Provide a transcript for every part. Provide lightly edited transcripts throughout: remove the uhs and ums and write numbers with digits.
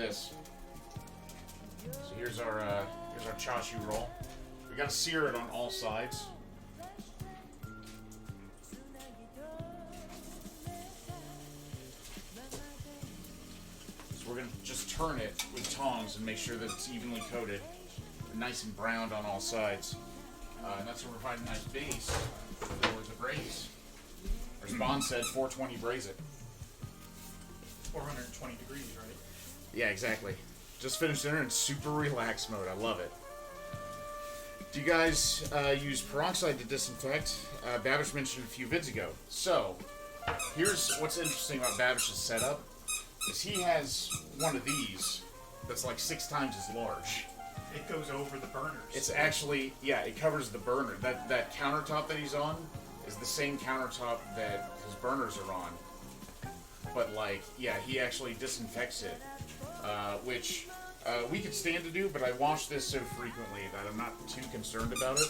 this. So here's our chashu roll. We gotta sear it on all sides. So we're gonna just turn it with tongs and make sure that it's evenly coated, nice and browned on all sides. And that's where we find a nice base for the braise. As Bond said, 420 braise it. 420 degrees, right? Yeah, exactly. Just finished dinner in super relaxed mode. I love it. Do you guys use peroxide to disinfect? Babish mentioned a few vids ago. So, here's what's interesting about Babish's setup. Is he has one of these that's like 6 times as large. It goes over the burners. It's actually, yeah, it covers the burner. That countertop that he's on is the same countertop that his burners are on. But like, yeah, he actually disinfects it, which we could stand to do, but I wash this so frequently that I'm not too concerned about it.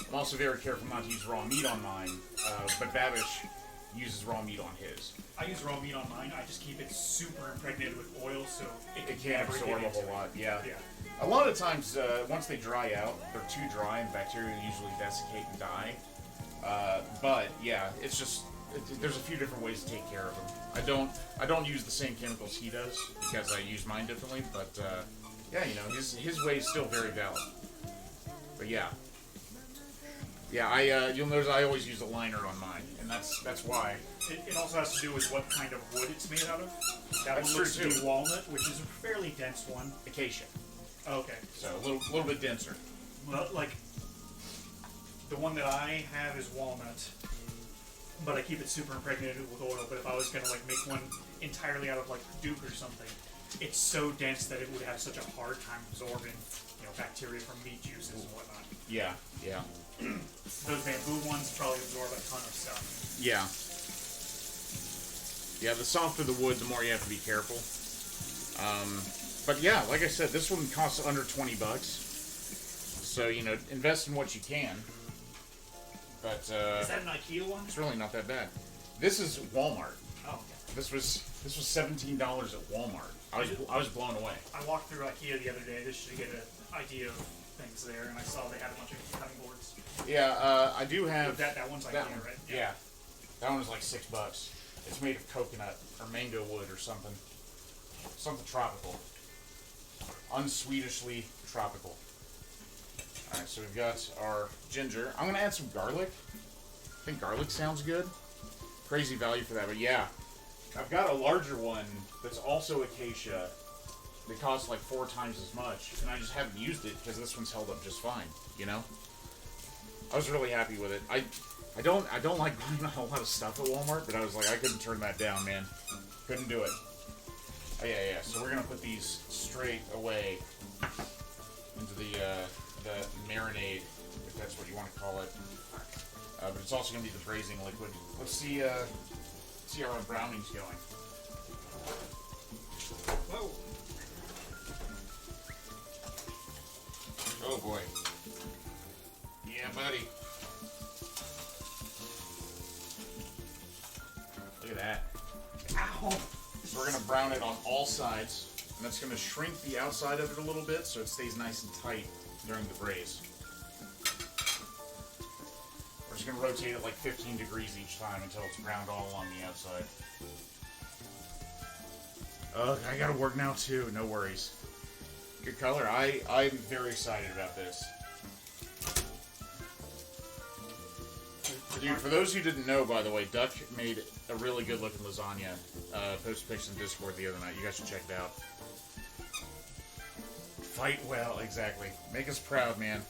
I'm also very careful not to use raw meat on mine, but Babish uses raw meat on his. I use raw meat on mine. I just keep it super impregnated with oil, so it can absorb a whole lot. Yeah. Yeah. A lot of times, once they dry out, they're too dry, and bacteria usually desiccate and die. But yeah, it's just there's a few different ways to take care of them. I don't use the same chemicals he does because I use mine differently. But yeah, you know, his way is still very valid. But yeah. Yeah, you'll notice I always use a liner on mine, and that's why. It also has to do with what kind of wood it's made out of. That That's one looks true, to too. be walnut, which is a fairly dense one. Acacia, Okay. so a little bit denser. Well, like, the one that I have is walnut, but I keep it super impregnated with oil. But if I was gonna like make one entirely out of like Duke or something, it's so dense that it would have such a hard time absorbing, bacteria from meat juices and whatnot. Yeah, yeah, Those bamboo ones probably absorb a ton of stuff. yeah. Yeah, the softer the wood, the more you have to be careful. But yeah, like I said, this one costs under $20. So, invest in what you can. But Is that an IKEA one? it's really not that bad. This is Walmart. Oh, okay. This was $17 at Walmart. I was blown away. I walked through IKEA the other day just to get an idea of things there, and I saw they had a bunch of cutting boards. Yeah, I do have That one's IKEA, that one, right? Yeah, that one was like $6. It's made of coconut or mango wood or something tropical, unsweetishly tropical. All right, so we've got our ginger. I'm gonna add some garlic. I think garlic sounds good. Crazy value for that, but yeah, I've got a larger one that's also acacia. They cost like 4 times as much, and I just haven't used it because this one's held up just fine. I was really happy with it. I don't like buying a lot of stuff at Walmart, but I was like, I couldn't turn that down, man. Couldn't do it. Oh yeah. So we're gonna put these straight away into the marinade, if that's what you want to call it. But it's also gonna be the braising liquid. Let's see how our browning's going. Whoa. Oh boy. Yeah, buddy. Look at that. Ow! So we're going to brown it on all sides, and that's going to shrink the outside of it a little bit so it stays nice and tight during the braise. We're just going to rotate it like 15 degrees each time until it's browned all along the outside. I got to work now too, no worries. Good color. I'm very excited about this. Dude, for those who didn't know, by the way, Duck made a really good looking lasagna. Posted pictures in Discord the other night. You guys should check it out. Fight well, exactly. Make us proud, man.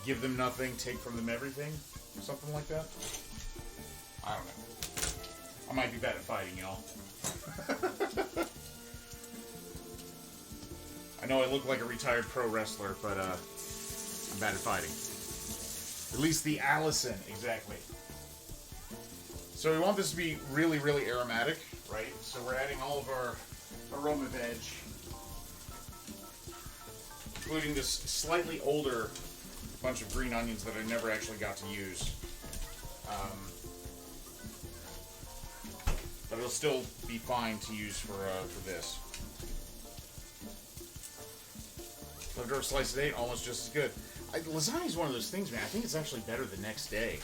Give them nothing, take from them everything. Something like that. I don't know. I might be bad at fighting, y'all. I know I look like a retired pro wrestler, but I'm bad at fighting. At least the Allison, exactly. So we want this to be really, really aromatic, right? So we're adding all of our aroma veg, including this slightly older bunch of green onions that I never actually got to use. But it'll still be fine to use for this. Leftover slice of 8, almost just as good. Lasagna is one of those things, man. I think it's actually better the next day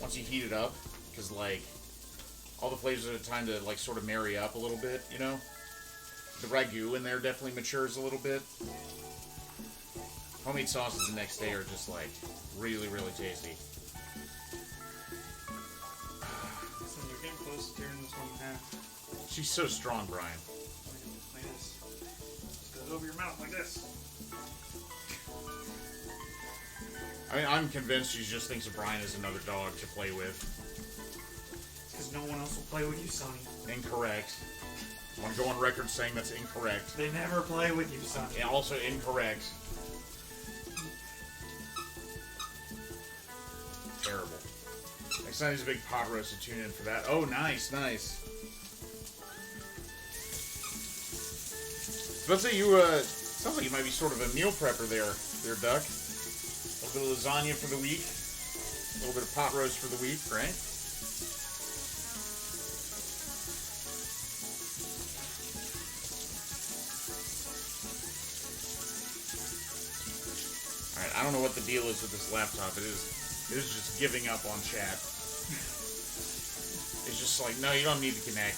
once you heat it up, because like all the flavors have time to like sort of marry up a little bit, you know. The ragu in there definitely matures a little bit. Homemade sauces the next day are just like really, really tasty. So you're getting close to tearing this one in half. She's so strong, Brian. Like this. Just goes over your mouth like this. I mean, I'm convinced she just thinks of Brian as another dog to play with. Because no one else will play with you, Sonny. Incorrect. I want to go on record saying that's incorrect. They never play with you, Sonny. And also incorrect. Terrible. Next time there's a big pot roast to tune in for that. Oh, nice, nice. Let's say you, sounds like you might be sort of a meal prepper there, Duck. A little bit of lasagna for the week. A little bit of pot roast for the week, right? Alright, I don't know what the deal is with this laptop. It is just giving up on chat. It's just like, no, you don't need to connect.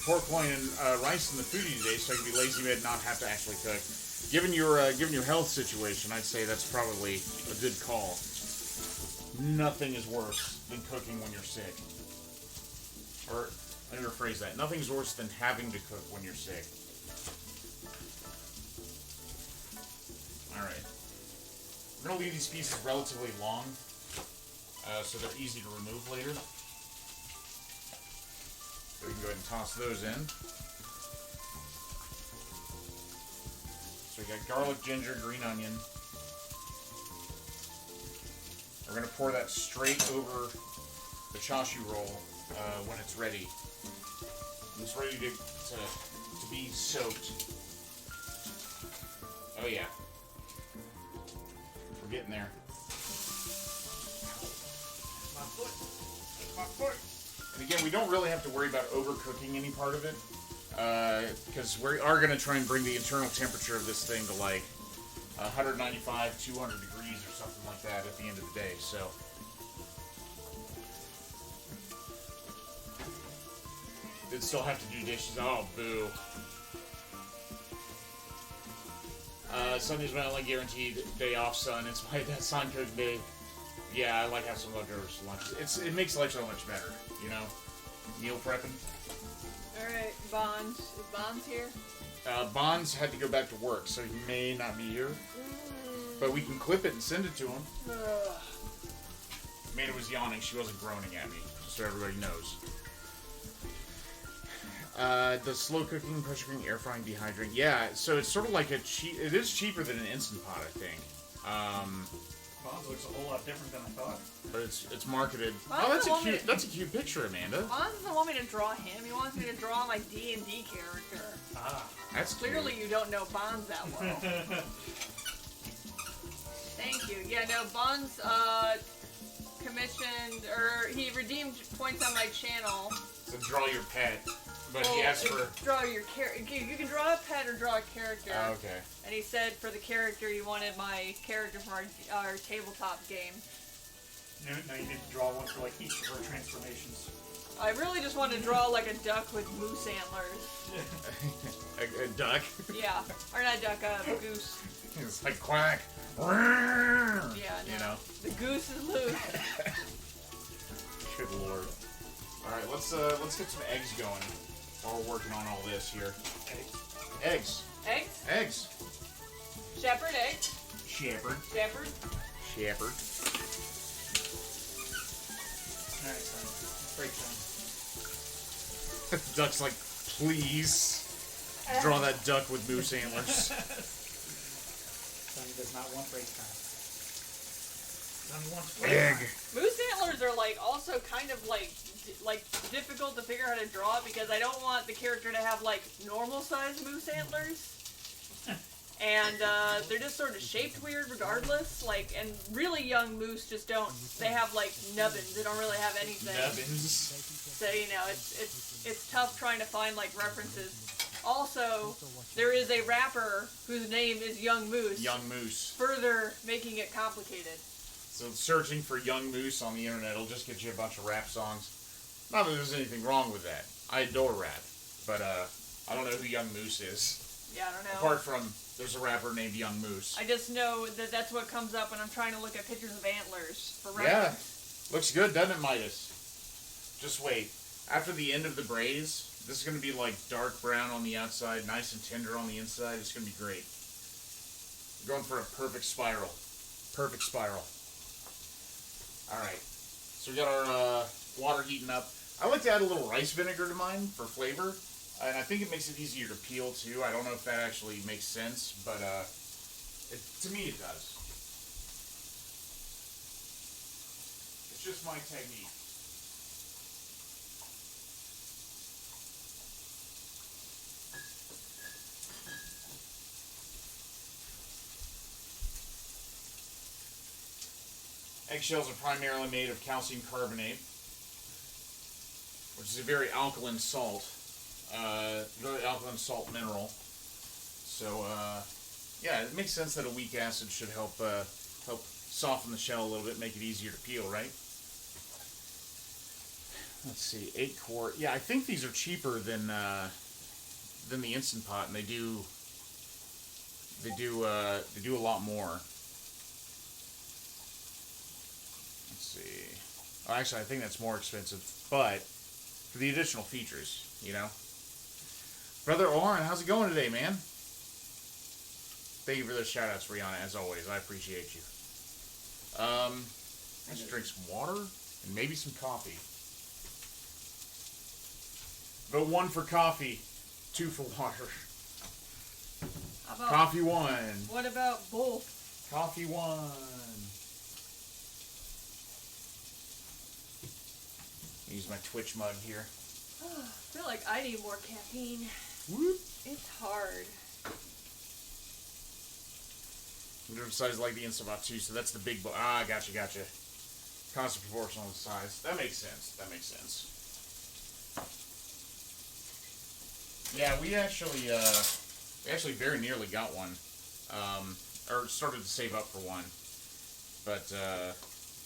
Pork loin and rice in the foodie today, so I can be lazy and not have to actually cook. Given your health situation, I'd say that's probably a good call. Nothing is worse than cooking when you're sick. Or let me rephrase that: nothing's worse than having to cook when you're sick. All right, we're gonna leave these pieces relatively long, so they're easy to remove later. So we can go ahead and toss those in. So we got garlic, ginger, green onion. We're going to pour that straight over the chashu roll when it's ready. When it's ready to be soaked. Oh yeah. We're getting there. My foot. My foot. And again, we don't really have to worry about overcooking any part of it, because we are going to try and bring the internal temperature of this thing to like 195, 200 degrees or something like that at the end of the day, so. Did still have to do dishes. Oh, boo. Sunday's my only guaranteed day off, son. It's my son cook day. Yeah, I like having some leftovers for lunch. It makes life so much better, you know? Meal prepping. Alright, Bonds. Is Bonds here? Bonds had to go back to work, so he may not be here. But we can clip it and send it to him. Amanda was yawning. She wasn't groaning at me, just so everybody knows. The slow cooking, pressure cooking, air frying, dehydrating. Yeah, so it's sort of like it is cheaper than an Instant Pot, I think. Bonds looks a whole lot different than I thought. But it's marketed. Bonds That's a cute picture, Amanda. Bonds doesn't want me to draw him. He wants me to draw my D&D character. Ah. That's Clearly cute. you don't know Bonds that well. Thank you. Yeah, no, Bonds commissioned, or he redeemed points on my channel. So draw your pet. But he asked for... Draw your character. You can draw a pet or draw a character. Oh, okay. And he said for the character, he wanted my character from our tabletop game. No, you need to draw one for like each of her transformations. I really just wanted to draw like a duck with moose antlers. a duck? Yeah. Or not a duck, a goose. It's like quack. Yeah, no. You know? The goose is loose. Good lord. Alright, let's get some eggs going while we're working on all this here. Eggs. Eggs? Eggs. Shepherd egg? Shepherd. Shepherd? Shepherd. Alright, son. Break time. Duck's like, please draw that duck with moose antlers. Sonny does not want break time. Donnie wants Egg. Moose antlers are like also kind of like difficult to figure out how to draw because I don't want the character to have like normal sized moose antlers. And they're just sort of shaped weird regardless. Like, and really young moose just don't. They have like nubbins. They don't really have anything. Nubbins. So you know, it's tough trying to find like references. Also, there is a rapper whose name is Young Moose. Young Moose. Further making it complicated. So searching for Young Moose on the internet will just get you a bunch of rap songs. Not that there's anything wrong with that. I adore rap, but I don't know who Young Moose is. Yeah, I don't know. Apart from there's a rapper named Young Moose. I just know that that's what comes up when I'm trying to look at pictures of antlers for reference. Yeah, looks good, doesn't it, Midas? Just wait. After the end of the braise, this is going to be like dark brown on the outside, nice and tender on the inside. It's going to be great. We're going for a perfect spiral. Perfect spiral. All right. So we got our water heating up. I like to add a little rice vinegar to mine for flavor. And I think it makes it easier to peel, too. I don't know if that actually makes sense, but to me it does. It's just my technique. Eggshells are primarily made of calcium carbonate, which is a very alkaline salt. Very alkaline salt mineral. So, yeah, it makes sense that a weak acid should help soften the shell a little bit, make it easier to peel, right? Let's see, 8 quart. Yeah, I think these are cheaper than the Instant Pot, and they do a lot more. Let's see. Oh, actually, I think that's more expensive, but for the additional features, you know. Brother Oren, how's it going today, man? Thank you for those shout-outs, Rihanna, as always. I appreciate you. Let's drink some water and maybe some coffee. Vote 1 for coffee, 2 for water. How about, Coffee 1. What about both? Coffee 1. Use my Twitch mug here. I feel like I need more caffeine. Whoop. It's hard. Different size like the Instant Pot too, so that's the big bowl. Ah, gotcha. Constant proportional to size. That makes sense. Yeah, we actually very nearly got one. Or started to save up for one. But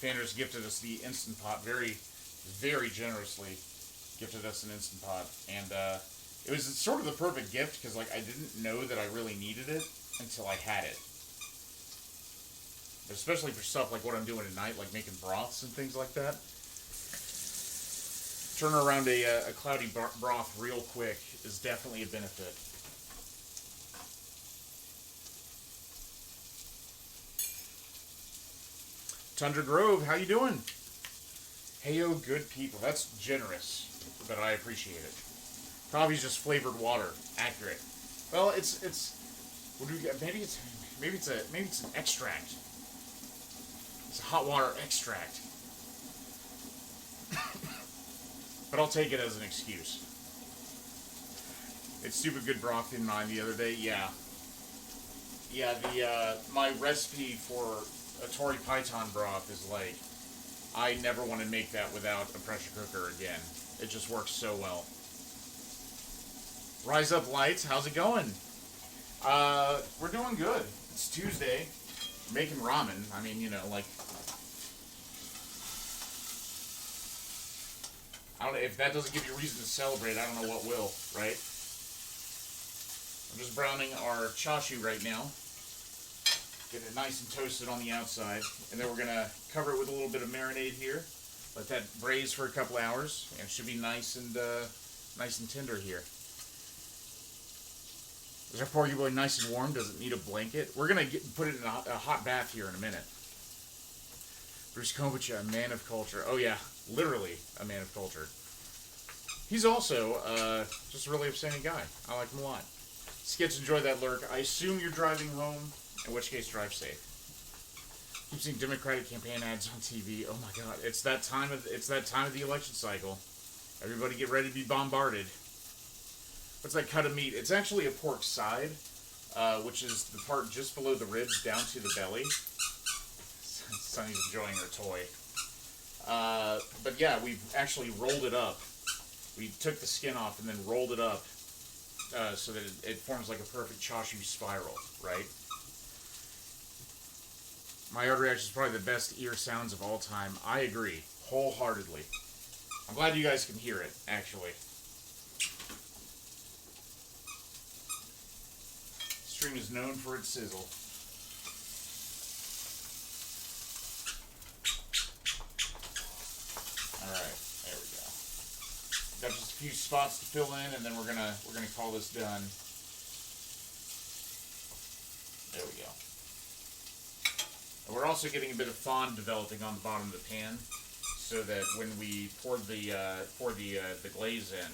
Fanders gifted us the Instant Pot very, very generously. Gifted us an Instant Pot, and it was sort of the perfect gift because like I didn't know that I really needed it until I had it. But especially for stuff like what I'm doing tonight, like making broths and things like that. Turning around a cloudy broth real quick is definitely a benefit. Tundra Grove, how you doing? Heyo, good people. That's generous, but I appreciate it. Coffee's just flavored water. Accurate. Well, it's. What do we get? Maybe it's an extract. It's a hot water extract. But I'll take it as an excuse. It's stupid good broth in mine the other day. Yeah. Yeah. My recipe for a Tori Python broth is like. I never want to make that without a pressure cooker again. It just works so well. Rise Up Lights, how's it going? We're doing good. It's Tuesday. Making ramen. I mean, you know, like... I don't know, if that doesn't give you a reason to celebrate, I don't know what will, right? I'm just browning our chashu right now. Get it nice and toasted on the outside, and then we're gonna cover it with a little bit of marinade here. Let that braise for a couple hours, and it should be nice and tender here. Is our porgy boy nice and warm? Does it need a blanket? We're gonna put it in a hot bath here in a minute. Bruce Kombucha, a man of culture. Oh yeah, literally a man of culture. He's also just a really upstanding guy. I like him a lot. Skits, enjoy that lurk. I assume you're driving home. In which case, drive safe. Keep seeing Democratic campaign ads on TV. Oh my God, it's that time of the election cycle. Everybody get ready to be bombarded. What's that cut of meat? It's actually a pork side, which is the part just below the ribs down to the belly. Sunny's enjoying her toy. But yeah, we've actually rolled it up. We took the skin off and then rolled it up so that it forms like a perfect chashu spiral, right? My yard reaction is probably the best ear sounds of all time. I agree, wholeheartedly. I'm glad you guys can hear it, actually. Stream is known for its sizzle. Alright, there we go. Got just a few spots to fill in, and then we're gonna call this done. There we go. And we're also getting a bit of fond developing on the bottom of the pan, so that when we pour the glaze in,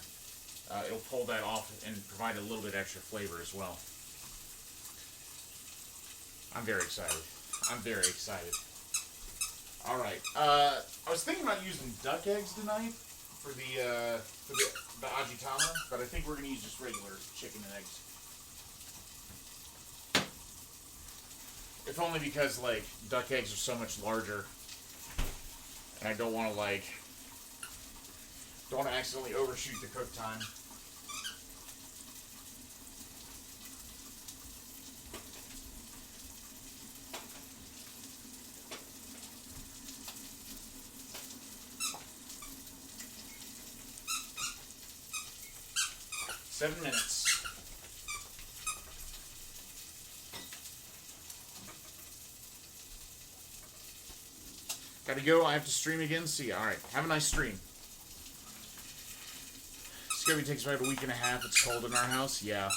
it'll pull that off and provide a little bit extra flavor as well. I'm very excited. I'm very excited. All right. I was thinking about using duck eggs tonight for the ajitama, but I think we're gonna use just regular chicken and eggs. If only because like duck eggs are so much larger, and I don't want to accidentally overshoot the cook time. Seven minutes. Gotta go. I have to stream again. See ya. Alright. Have a nice stream. Scobie takes about a week and a half. It's cold in our house. Yeah.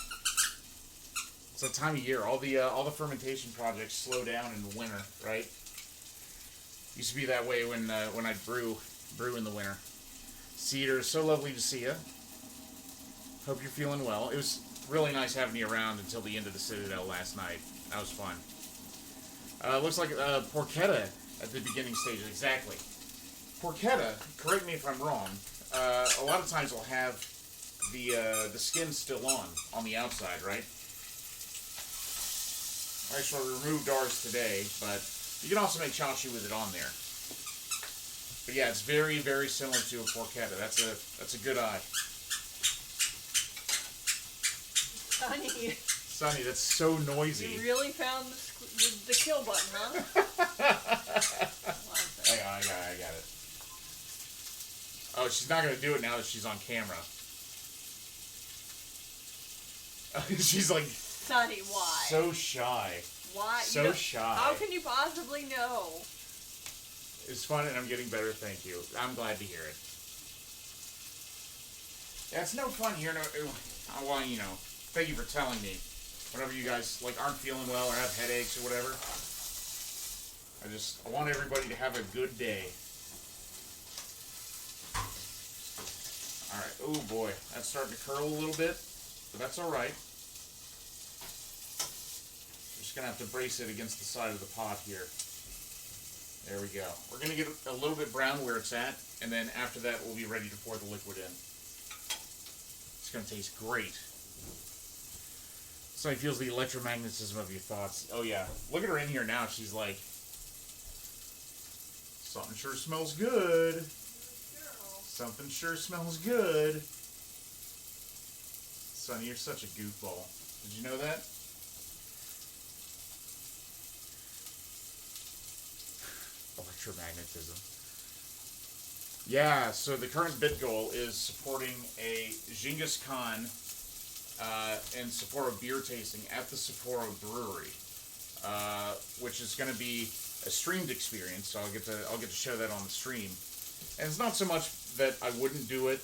It's that time of year. All the fermentation projects slow down in the winter, right? Used to be that way when I brew in the winter. Cedar, so lovely to see you. Hope you're feeling well. It was really nice having you around until the end of the Citadel last night. That was fun. Looks like porchetta at the beginning stages. Exactly. Porchetta, correct me if I'm wrong, a lot of times will have the skin still on the outside, right? Actually, I removed ours today, but you can also make chashu with it on there. But yeah, it's very, very similar to a porchetta. That's a good eye. Sonny, that's so noisy. You really found the kill button, huh? Hang on, I got it. Oh, she's not going to do it now that she's on camera. She's like... Sonny, why? So shy. Why? So shy. How can you possibly know? It's fun and I'm getting better, thank you. I'm glad to hear it. Yeah, it's no fun hearing... Well, you know, thank you for telling me. Whenever you guys like aren't feeling well or have headaches or whatever. I want everybody to have a good day. Alright, oh boy. That's starting to curl a little bit. But that's alright. Just gonna have to brace it against the side of the pot here. There we go. We're gonna get a little bit brown where it's at, and then after that we'll be ready to pour the liquid in. It's gonna taste great. So he feels the electromagnetism of your thoughts. Oh yeah. Look at her in here now. She's like, something sure smells good. Something sure smells good. Sonny, you're such a goofball. Did you know that? Electromagnetism. Yeah, so the current bit goal is supporting a Genghis Khan and Sapporo beer tasting at the Sapporo Brewery, which is going to be a streamed experience. So I'll get to show that on the stream. And it's not so much that I wouldn't do it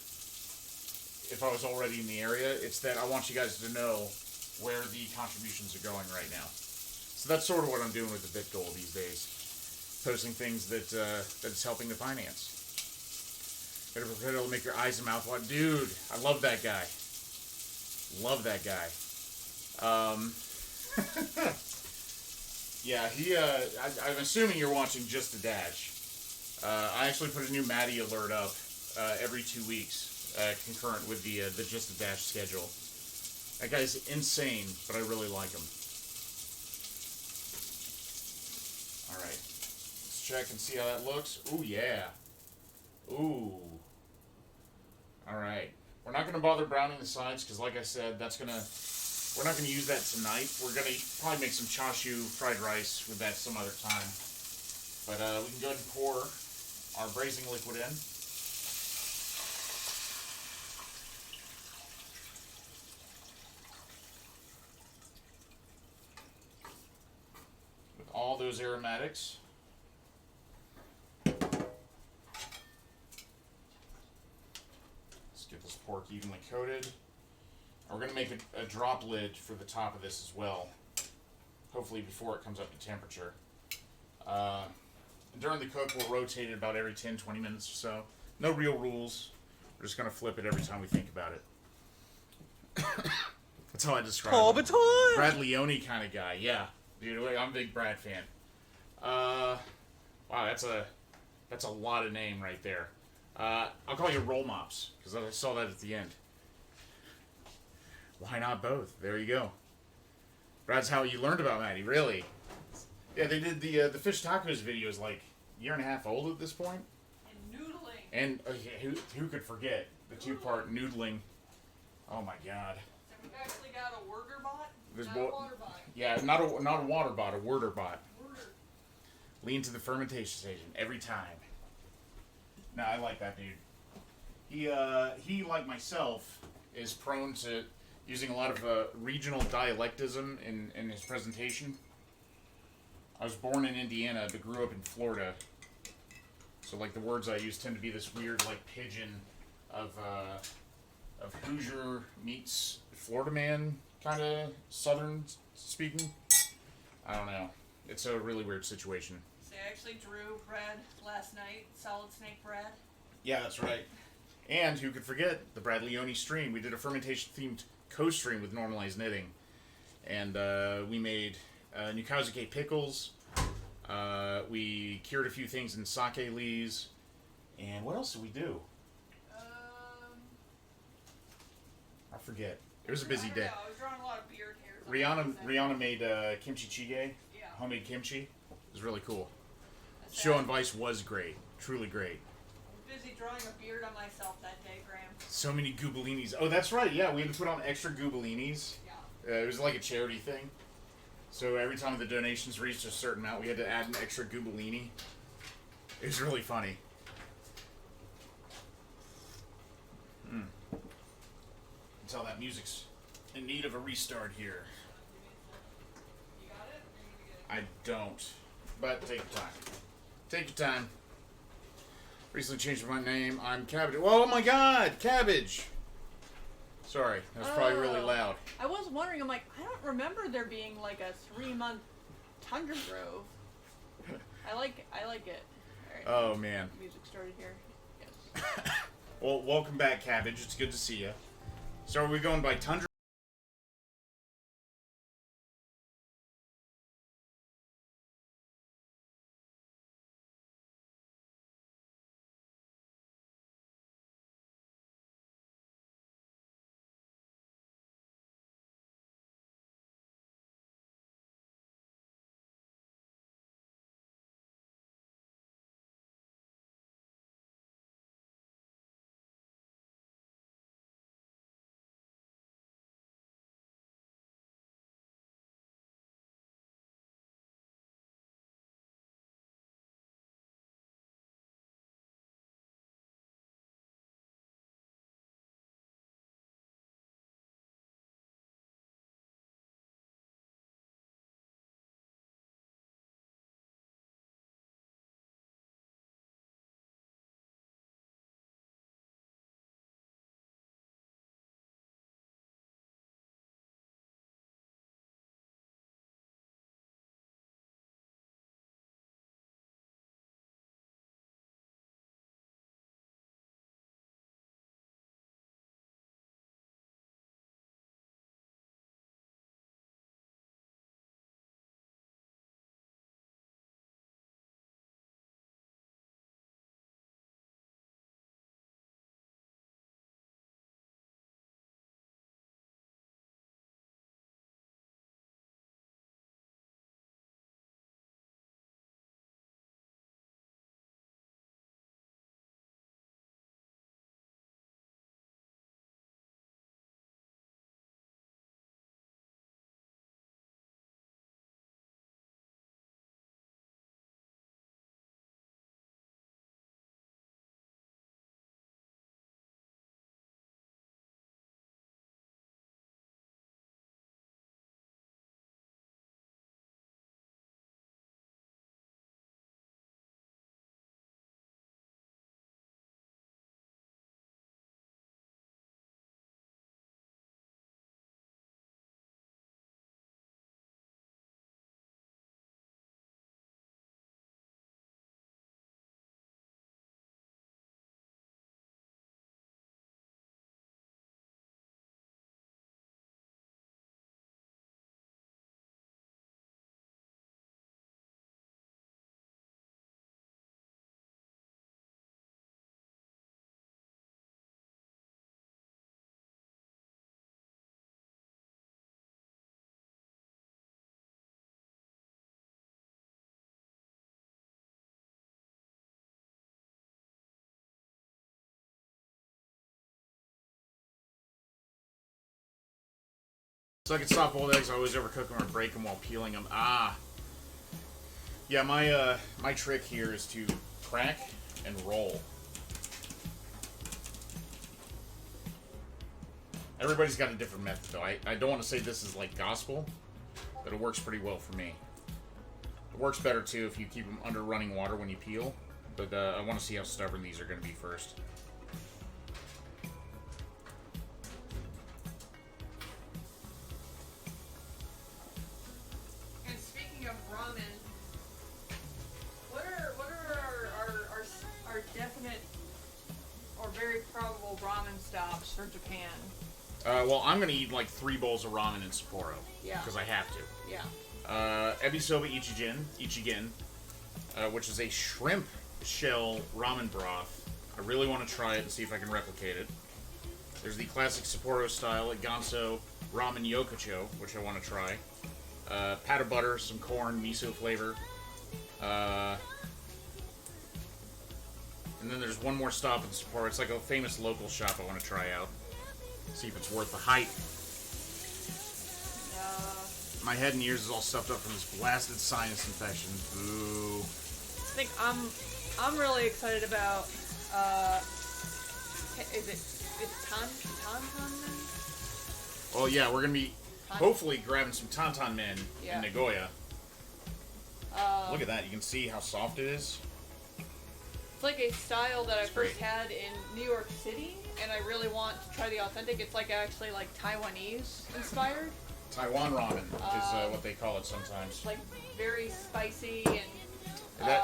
if I was already in the area. It's that I want you guys to know where the contributions are going right now. So that's sort of what I'm doing with the bit goal these days, posting things that is helping the finance. It'll make your eyes and mouth water. Dude, I love that guy. Love that guy. Yeah, I'm assuming you're watching Just a Dash. I actually put a new Maddie alert up every 2 weeks, concurrent with the Just a Dash schedule. That guy's insane, but I really like him. All right, let's check and see how that looks. Ooh, yeah. Ooh. All right. We're not gonna bother browning the sides because, like I said, we're not gonna use that tonight. We're gonna probably make some chashu fried rice with that some other time. But we can go ahead and pour our braising liquid in. With all those aromatics. Let's get this pork evenly coated. And we're going to make a drop lid for the top of this as well. Hopefully before it comes up to temperature. During the cook, we'll rotate it about every 10-20 minutes or so. No real rules. We're just going to flip it every time we think about it. That's how I describe it. Brad Leone kind of guy. Yeah. Dude, I'm a big Brad fan. Wow, that's a lot of name right there. I'll call you Roll Mops, because I saw that at the end. Why not both? There you go. Brad's how you learned about Maddie, really. Yeah, they did the fish tacos video is like a year and a half old at this point. And noodling. And who could forget the two-part noodling? Oh my God. So we've actually got a worder bot, This not boy- a water bot. Yeah, not a water bot, a worder bot. Worder. Lean to the fermentation station every time. Nah, I like that dude. He like myself is prone to using a lot of regional dialectism in his presentation. I was born in Indiana but grew up in Florida, so like the words I use tend to be this weird like pidgin of Hoosier meets Florida man kind of Southern speaking. I don't know. It's a really weird situation. So I actually drew bread last night, solid snake bread. Yeah, that's right. And who could forget the Brad Leone stream? We did a fermentation-themed co-stream with Normalized Knitting. And we made Nukazuke pickles. We cured a few things in sake lees. And what else did we do? I forget. It was a busy day. I was drawing a lot of beard hairs. Rihanna made kimchi jjigae. Yeah. Homemade kimchi. It was really cool. The show on Vice was great. Truly great. I was busy drawing a beard on myself that day, Graham. So many goobelinis. Oh, that's right. Yeah, we had to put on extra goobelinis. Yeah. It was like a charity thing. So every time the donations reached a certain amount, we had to add an extra goobelini. It was really funny. You can tell that music's in need of a restart here. You got it? Or you gonna get it? I don't. But take your time. Take your time. Recently changed my name. I'm Cabbage. Oh my God! Cabbage! Sorry, that was probably really loud. I was wondering, I'm like, I don't remember there being like a 3-month tundra grove. I like it. Alright. Oh man. Music started here. Yes. Well, welcome back, Cabbage. It's good to see you. So are we going by Tundra? So I can stop boiled eggs. I always overcook them or break them while peeling them. Ah. Yeah, my trick here is to crack and roll. Everybody's got a different method, though. I don't want to say this is like gospel, but it works pretty well for me. It works better, too, if you keep them under running water when you peel. But I want to see how stubborn these are going to be first. And speaking of ramen, what are our definite or very probable ramen stops for Japan? Well, I'm going to eat like 3 bowls of ramen in Sapporo. Yeah. Because I have to. Yeah. Ebisoba Ichigen, which is a shrimp shell ramen broth. I really want to try it and see if I can replicate it. There's the classic Sapporo style at Ganso Ramen Yokocho, which I want to try. Pat of butter, some corn, miso flavor. And then there's one more stop in Sapporo. It's like a famous local shop I want to try out. See if it's worth the hype. My head and ears is all stuffed up from this blasted sinus infection. Boo. I think I'm really excited about it's Tantan Men? Well, yeah, we're gonna be hopefully grabbing some Tantan Men Yeah. in Nagoya. Look at that. You can see how soft it is. It's like a style that I It's first great. had in New York City, and I really want to try the authentic. It's like actually like Taiwanese inspired. Taiwan ramen is what they call it sometimes. It's like very spicy and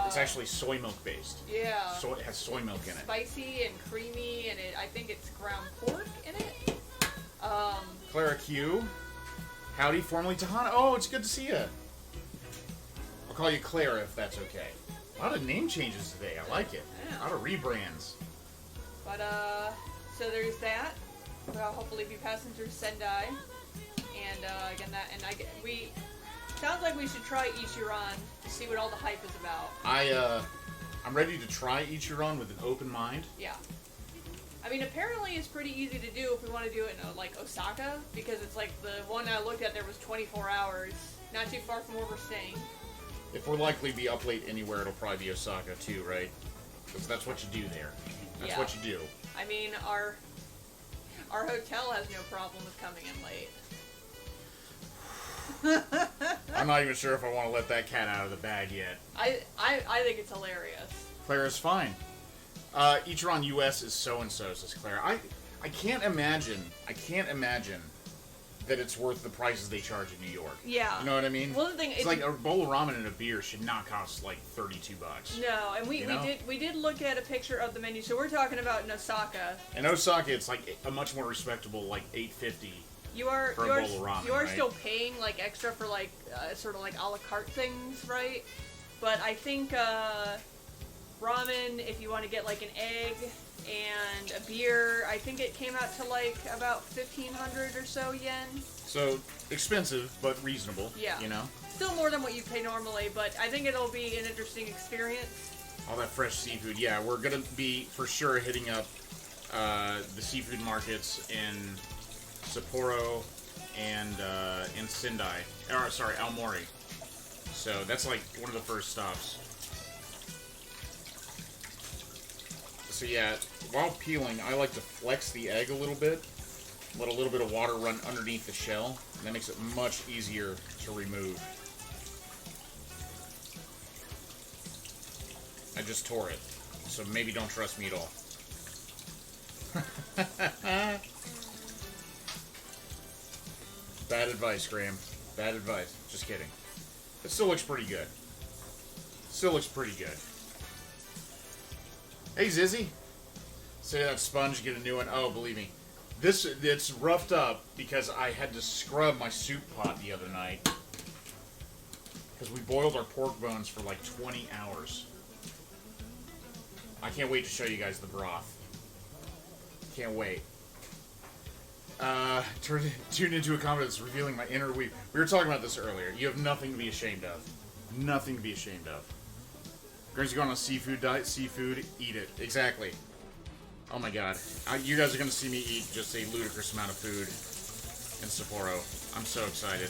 It's actually soy milk based. yeah, So it has soy milk in it. spicy and creamy, and I think it's ground pork in it. Clara Q. Howdy, formerly Tahana. Oh, it's good to see you. I'll call you Clara if that's okay. A lot of name changes today. I like it. Yeah. A lot of rebrands. But so there's that. We'll hopefully be passing through Sendai, and again we sounds like we should try Ichiran to see what all the hype is about. I'm ready to try Ichiran with an open mind. Yeah. I mean, apparently it's pretty easy to do if we want to do it in like Osaka, because it's like the one I looked at there was 24 hours, not too far from where we're staying. If we're likely to be up late anywhere, it'll probably be Osaka too, right? Because that's what you do there. That's Yeah. what you do. I mean, our hotel has no problem with coming in late. I'm not even sure if I want to let that cat out of the bag yet. I think it's hilarious. Claire's fine. Ichiran US is so-and-so, says Claire. I can't imagine that it's worth the prices they charge in New York. Yeah. You know what I mean? Well, the thing it's is, like a bowl of ramen and a beer should not cost like $32. no, and You know? we did look at a picture of the menu. So we're talking about in Osaka. In Osaka, it's like a much more respectable, like $8.50. You are For a bowl of ramen, you are right? still paying like extra for like sort of like a la carte things, right? But I think ramen, if you want to get like an egg and a beer, I think it came out to like about 1,500 or so yen. So expensive, but reasonable. Yeah. You know, Still more than what you pay normally, but I think it'll be an interesting experience. all that fresh seafood. Yeah, we're gonna be for sure hitting up the seafood markets in Sapporo and in Sendai. Or sorry, Aomori. So that's like one of the first stops. So yeah, while peeling, I like to flex the egg a little bit. Let a little bit of water run underneath the shell. And that makes it much easier to remove. I just tore it. So maybe don't trust me at all. Bad advice, Graham. Bad advice. Just kidding. It still looks pretty good. Still looks pretty good. Hey, Zizzy. Say that sponge, get a new one. Oh, believe me. It's roughed up because I had to scrub my soup pot the other night. Because we boiled our pork bones for like 20 hours. I can't wait to show you guys the broth. Can't wait. Tuned into a comment that's revealing my inner weep. We were talking about this earlier. You have nothing to be ashamed of. Nothing to be ashamed of. Graham's going on a seafood diet. Seafood, eat it. Exactly. Oh my god. You guys are going to see me eat just a ludicrous amount of food. and Sapporo. I'm so excited.